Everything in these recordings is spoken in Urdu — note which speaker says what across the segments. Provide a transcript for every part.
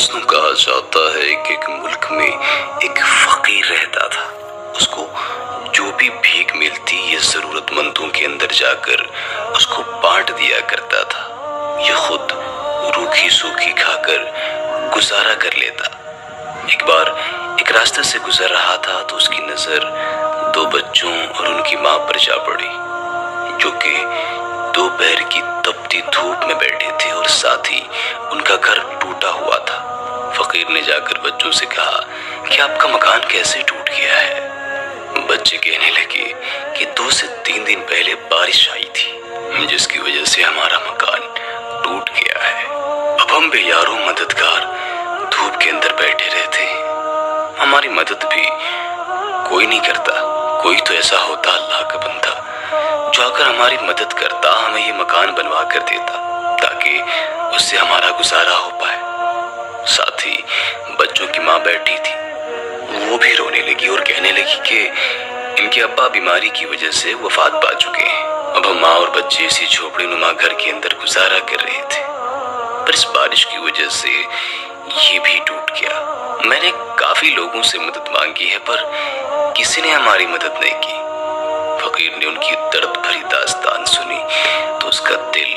Speaker 1: دوستوں کہا جاتا ہے کہ ایک ملک میں ایک فقیر رہتا تھا۔ اس کو جو بھی بھیک ملتی یہ ضرورت مندوں کے اندر جا کر اس کو بانٹ دیا کرتا تھا۔ یہ خود روکھی سوکھی کھا کر گزارا کر لیتا۔ ایک بار ایک راستے سے گزر رہا تھا تو اس کی نظر دو بچوں اور ان کی ماں پر جا پڑی، جو کہ دوپہر کی تپتی دھوپ میں بیٹھے تھے اور ساتھ ہی ان کا گھر ٹوٹا ہوا تھا۔ فقیر نے جا کر بچوں سے کہا کہ آپ کا مکان کیسے ٹوٹ گیا ہے؟ بچے کہنے لگے کہ 2 سے 3 دن پہلے بارش آئی تھی جس کی وجہ سے ہمارا مکان ٹوٹ گیا ہے۔ اب ہم بے یاروں مددگار دھوپ کے اندر بیٹھے رہتے ہیں، ہماری مدد بھی کوئی نہیں کرتا۔ کوئی تو ایسا ہوتا اللہ کا بندہ جو آ کر ہماری مدد کرتا، ہمیں یہ مکان بنوا کر دیتا تاکہ اس سے ہمارا گزارا ہو پائے۔ ساتھ ہی بچوں کی ماں بیٹھی تھی، وہ بھی رونے لگی اور کہنے لگی کہ ان کے ابا بیماری کی وجہ سے وفات پا چکے ہیں۔ اب ہم ماں اور بچے اسی جھوپڑی نما گھر کے اندر گزارا کر رہے تھے، پر اس بارش کی وجہ سے یہ بھی ٹوٹ گیا۔ میں نے کافی لوگوں سے مدد مانگی ہے پر کسی نے ہماری مدد نہیں کی۔ فقیر نے ان کی درد بھری داستان سنی تو اس کا دل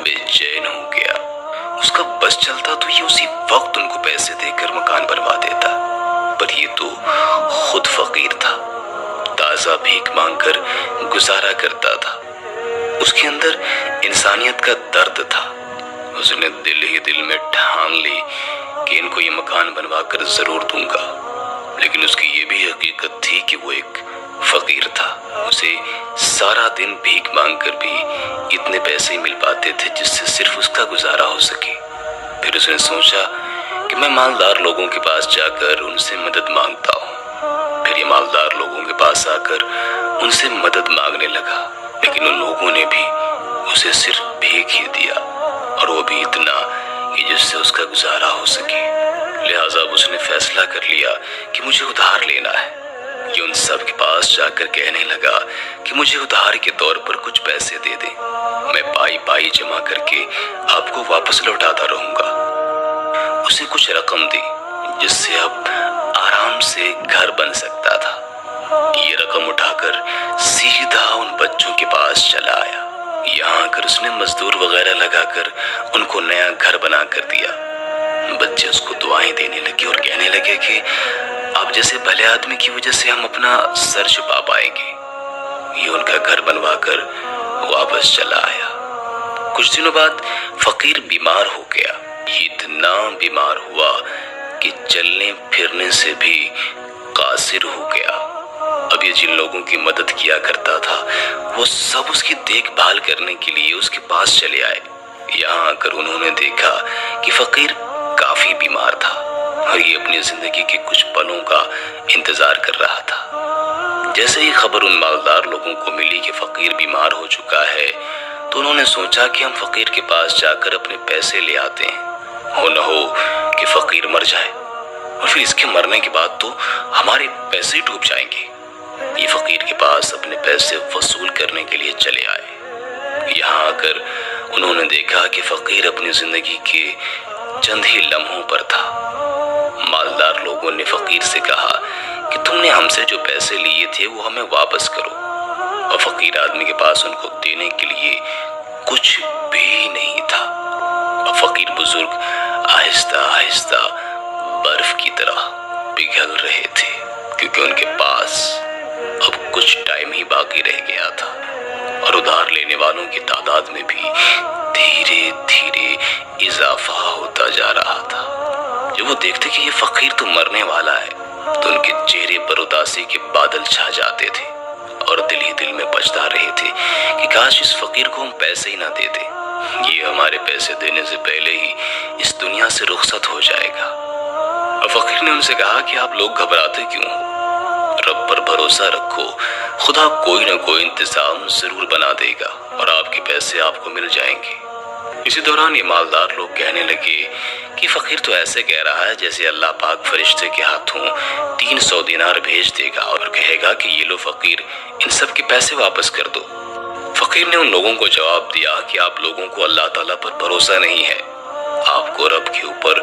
Speaker 1: بے چین ہو گیا۔ اس کا بس چلتا تو یہ اسی وقت ان کو پیسے دے کر مکان بنوا دیتا، پر یہ تو خود فقیر تھا، تازہ بھیک مانگ کر گزارا کرتا تھا۔ اس کے اندر انسانیت کا درد تھا۔ اس نے دل ہی دل میں ٹھان لی کہ ان کو یہ مکان بنوا کر ضرور دوں گا، لیکن اس کی یہ بھی حقیقت تھی کہ وہ ایک فقیر تھا۔ اسے سارا دن بھیک مانگ کر بھی اتنے پیسے مل پاتے تھے جس سے صرف اس کا گزارا ہو سکے۔ پھر اس نے سوچا کہ میں مالدار لوگوں کے پاس جا کر ان سے مدد مانگتا ہوں۔ پھر یہ مالدار لوگوں کے پاس آ کر ان سے مدد مانگنے لگا، لیکن ان لوگوں نے بھی اسے صرف بھیک ہی دیا، اور وہ بھی اتنا کہ جس سے اس کا گزارا ہو سکے۔ لہٰذا اس نے فیصلہ کر لیا کہ مجھے ادھار لینا ہے۔ یہ ان سب کے پاس جا کر کہنے لگا کہ مجھے ادھار کے طور پر کچھ پیسے دے دیں، میں پائی پائی جمع کر کے آپ کو واپس لوٹاتا رہوں گا۔ اسے کچھ رقم دی جس سے اب آرام سے گھر بن سکتا تھا۔ یہ رقم اٹھا کر سیدھا ان بچوں کے پاس چلا آیا۔ یہاں آ کر اس نے مزدور وغیرہ لگا کر ان کو نیا گھر بنا کر دیا۔ بچے اس کو دعائیں دینے لگے اور کہنے لگے کہ آپ جیسے بھلے آدمی کی وجہ سے ہم اپنا سر چھپا پائیں گے۔ یہ ان کا گھر بنوا کر واپس چلا آیا۔ کچھ دنوں بعد فقیر بیمار ہو گیا، اتنا بیمار ہوا کہ چلنے پھرنے سے بھی قاصر ہو گیا۔ اب یہ جن لوگوں کی مدد کیا کرتا تھا وہ سب اس کی دیکھ بھال کرنے کے لیے اس کے پاس چلے آئے۔ یہاں آ کر انہوں نے دیکھا کہ فقیر کافی بیمار تھا اور یہ اپنی زندگی کے کچھ پلوں کا انتظار کر رہا تھا۔ جیسے ہی خبر ان مالدار لوگوں کو ملی کہ فقیر بیمار ہو چکا ہے تو انہوں نے سوچا کہ ہم فقیر کے پاس جا کر اپنے پیسے لے آتے ہیں، ہو نہ ہو کہ فقیر مر جائے اور پھر اس کے مرنے کے بعد تو ہمارے پیسے ڈوب جائیں گے۔ یہ فقیر کے پاس اپنے پیسے وصول کرنے کے لیے چلے آئے۔ یہاں آ کر انہوں نے دیکھا کہ فقیر اپنی زندگی کے چند ہی لمحوں پر تھا۔ مالدار لوگوں نے فقیر سے کہا کہ تم نے ہم سے جو پیسے لیے تھے وہ ہمیں واپس کرو، اور فقیر آدمی کے پاس ان کو دینے کے لیے کچھ بھی نہیں تھا۔ اور فقیر بزرگ آہستہ آہستہ برف کی طرح پگھل رہے تھے، کیونکہ ان کے پاس اب کچھ ٹائم ہی باقی رہ گیا تھا، اور ادھار لینے والوں کی تعداد میں بھی دھیرے دھیرے اضافہ ہوتا جا رہا تھا۔ جب وہ دیکھتے کہ یہ فقیر تو مرنے والا ہے تو ان کے چہرے پر اداسی کے بادل چھا جاتے تھے، اور دل ہی دل میں پچھتا رہے تھے کہ کاش اس فقیر کو ہم پیسے ہی نہ دیتے، یہ ہمارے پیسے دینے سے پہلے ہی اس دنیا سے رخصت ہو جائے گا۔ اور فقیر نے ان سے کہا کہ آپ لوگ گھبراتے کیوں ہو؟ رب پر بھروسہ رکھو، خدا کوئی نہ کوئی انتظام ضرور بنا دے گا اور آپ کے پیسے آپ کو مل جائیں گے۔ اسی دوران یہ مالدار لوگ کہنے لگے کہ فقیر تو ایسے کہہ رہا ہے جیسے اللہ پاک فرشتے کے ہاتھوں 300 دینار بھیج دے گا اور کہے گا کہ یہ لو فقیر، ان سب کے پیسے واپس کر دو۔ فقیر نے ان لوگوں کو جواب دیا کہ آپ لوگوں کو اللہ تعالیٰ پر بھروسہ نہیں ہے، آپ کو رب کے اوپر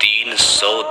Speaker 1: 300